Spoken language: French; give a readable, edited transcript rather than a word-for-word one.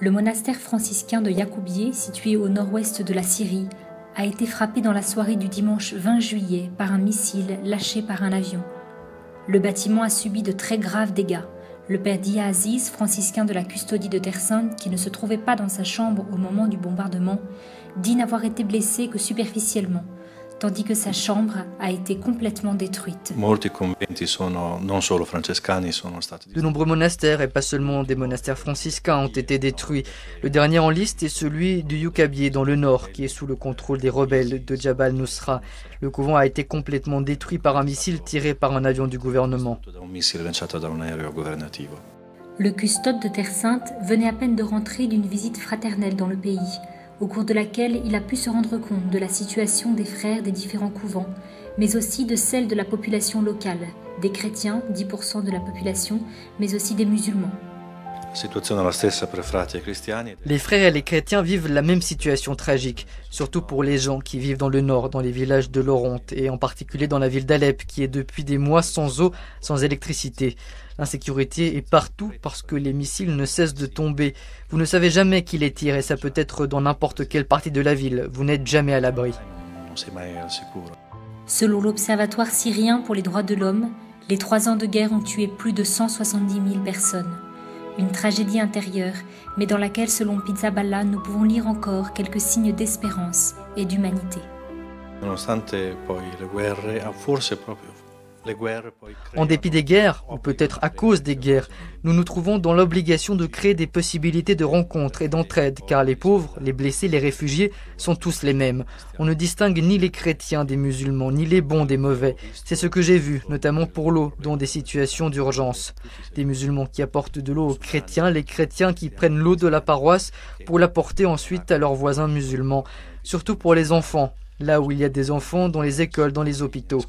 Le monastère franciscain de Yacoubieh, situé au nord-ouest de la Syrie, a été frappé dans la soirée du dimanche 20 juillet par un missile lâché par un avion. Le bâtiment a subi de très graves dégâts. Le père Dia Aziz, franciscain de la custodie de Terre Sainte, qui ne se trouvait pas dans sa chambre au moment du bombardement, dit n'avoir été blessé que superficiellement, tandis que sa chambre a été complètement détruite. De nombreux monastères, et pas seulement des monastères franciscains, ont été détruits. Le dernier en liste est celui du Yacoubieh dans le nord, qui est sous le contrôle des rebelles de Jabal Nusra. Le couvent a été complètement détruit par un missile tiré par un avion du gouvernement. Le custode de Terre Sainte venait à peine de rentrer d'une visite fraternelle dans le pays, au cours de laquelle il a pu se rendre compte de la situation des frères des différents couvents, mais aussi de celle de la population locale, des chrétiens, 10% de la population, mais aussi des musulmans. Les frères et les chrétiens vivent la même situation tragique, surtout pour les gens qui vivent dans le nord, dans les villages de l'Oronte, et en particulier dans la ville d'Alep, qui est depuis des mois sans eau, sans électricité. L'insécurité est partout parce que les missiles ne cessent de tomber. Vous ne savez jamais qui les tire et ça peut être dans n'importe quelle partie de la ville. Vous n'êtes jamais à l'abri. Selon l'Observatoire syrien pour les droits de l'homme, les 3 ans de guerre ont tué plus de 170 000 personnes. Une tragédie intérieure, mais dans laquelle, selon Pizzaballa, nous pouvons lire encore quelques signes d'espérance et d'humanité. En dépit des guerres, ou peut-être à cause des guerres, nous nous trouvons dans l'obligation de créer des possibilités de rencontre et d'entraide, car les pauvres, les blessés, les réfugiés sont tous les mêmes. On ne distingue ni les chrétiens des musulmans, ni les bons des mauvais. C'est ce que j'ai vu, notamment pour l'eau, dans des situations d'urgence. Des musulmans qui apportent de l'eau aux chrétiens, les chrétiens qui prennent l'eau de la paroisse pour l'apporter ensuite à leurs voisins musulmans, surtout pour les enfants. Là où il y a des enfants, dans les écoles, dans les hôpitaux.